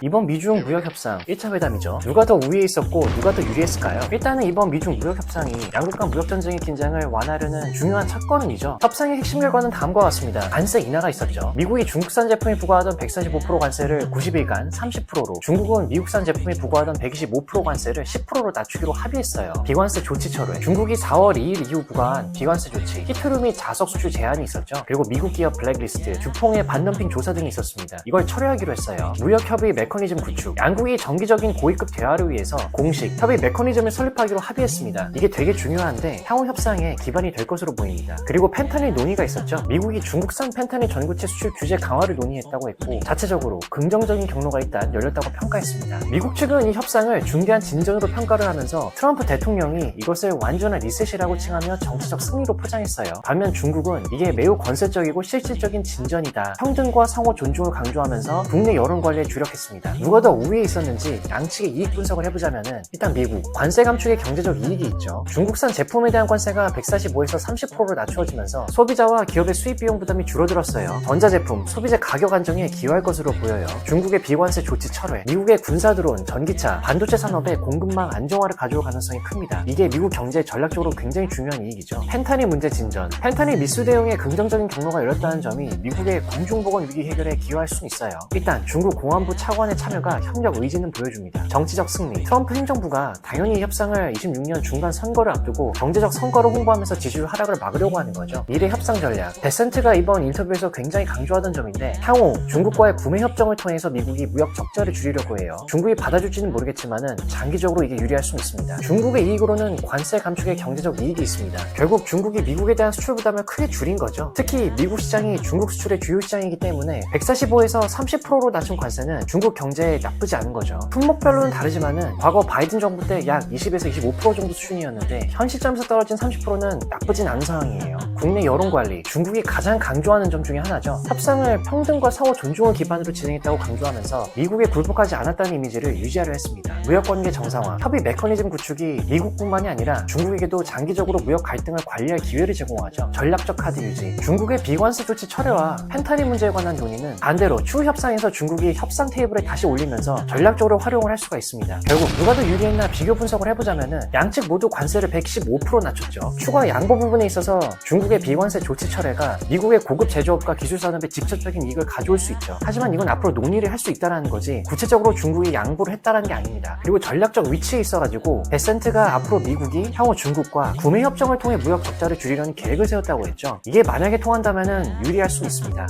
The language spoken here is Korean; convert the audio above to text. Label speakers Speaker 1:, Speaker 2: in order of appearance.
Speaker 1: 이번 미중 무역협상 1차 회담이죠. 누가 더 우위에 있었고 누가 더 유리했을까요? 일단은 이번 미중 무역협상이 양국 간 무역전쟁의 긴장을 완화하려는 중요한 첫걸음이죠. 협상의 핵심 결과는 다음과 같습니다. 관세 인하가 있었죠. 미국이 중국산 제품에 부과하던 145% 관세를 90일간 30%로, 중국은 미국산 제품에 부과하던 125% 관세를 10%로 낮추기로 합의했어요. 비관세 조치 철회, 중국이 4월 2일 이후 부과한 비관세 조치, 히토류 및 자석 수출 제한이 있었죠. 그리고 미국 기업 블랙리스트, 주퐁의 반덤핑 조사 등이 있었습니다. 이걸 철회하기로 했어요. 무역협의 메커니즘 구축, 양국이 정기적인 고위급 대화를 위해서 공식 협의 메커니즘을 설립하기로 합의했습니다. 이게 되게 중요한데 향후 협상에 기반이 될 것으로 보입니다. 그리고 펜타닐 논의가 있었죠. 미국이 중국산 펜타닐 전구체 수출 규제 강화를 논의했다고 했고, 자체적으로 긍정적인 경로가 일단 열렸다고 평가했습니다. 미국 측은 이 협상을 중대한 진전으로 평가를 하면서 트럼프 대통령이 이것을 완전한 리셋이라고 칭하며 정치적 승리로 포장했어요. 반면 중국은 이게 매우 건설적이고 실질적인 진전이다, 평등과 상호 존중을 강조하면서 국내 여론 관리에 주력했습니다. 누가 더 우위에 있었는지 양측의 이익 분석을 해보자면은, 일단 미국 관세 감축의 경제적 이익이 있죠. 중국산 제품에 대한 관세가 145에서 30%로 낮추어지면서 소비자와 기업의 수입 비용 부담이 줄어들었어요. 전자제품, 소비재 가격 안정에 기여할 것으로 보여요. 중국의 비관세 조치 철회, 미국의 군사 드론, 전기차, 반도체 산업의 공급망 안정화를 가져올 가능성이 큽니다. 이게 미국 경제에 전략적으로 굉장히 중요한 이익이죠. 펜타닐 문제 진전, 펜타닐 미수 대응에 긍정적인 경로가 열렸다는 점이 미국의 공중보건 위기 해결에 기여할 수 있어요. 일단 중국 공안부 차관의 참여가 협력 의지는 보여줍니다. 정치적 승리, 트럼프 행정부가 당연히 협상을 26년 중간 선거를 앞두고 경제적 성과로 홍보하면서 지지율 하락을 막으려고 하는 거죠. 미래 협상 전략, 데센트가 이번 인터뷰에서 굉장히 강조하던 점인데, 향후 중국과의 구매 협정을 통해서 미국이 무역 적자를 줄이려고 해요. 중국이 받아줄지는 모르겠지만은 장기적으로 이게 유리할 수 있습니다. 중국의 이익으로는 관세 감축의 경제적 이익이 있습니다. 결국 중국이 미국에 대한 수출 부담을 크게 줄인 거죠. 특히 미국 시장이 중국 수출의 주요 시장이기 때문에 145에서 30%로 낮춘 관세는 중국 경제에 나쁘지 않은 거죠. 품목별로는 다르지만은 과거 바이든 정부 때 약 20에서 25% 정도 수준이었는데 현 시점에서 떨어진 30%는 나쁘진 않은 상황이에요. 국내 여론 관리, 중국이 가장 강조하는 점 중에 하나죠. 협상을 평등과 상호 존중을 기반으로 진행했다고 강조하면서 미국에 굴복하지 않았다는 이미지를 유지하려 했습니다. 무역관계 정상화, 협의 메커니즘 구축이 미국뿐만이 아니라 중국에게도 장기적으로 무역 갈등을 관리할 기회를 제공하죠. 전략적 카드 유지, 중국의 비관세 조치 철회와 펜타닐 문제에 관한 논의는 반대로 추후 협상에서 중국이 협상 테이블에 다시 올리면서 전략적으로 활용을 할 수가 있습니다. 결국 누가 더 유리했나 비교 분석을 해보자면은 양측 모두 관세를 115% 낮췄죠. 추가 양보 부분에 있어서 중국의 비관세 조치 철회가 미국의 고급 제조업과 기술 산업에 직접적인 이익을 가져올 수 있죠. 하지만 이건 앞으로 논의를 할 수 있다는 거지 구체적으로 중국이 양보를 했다는 게 아닙니다. 그리고 전략적 위치에 있어가지고 베센트가 앞으로 미국이 향후 중국과 구매 협정을 통해 무역 적자를 줄이려는 계획을 세웠다고 했죠. 이게 만약에 통한다면은 유리할 수 있습니다.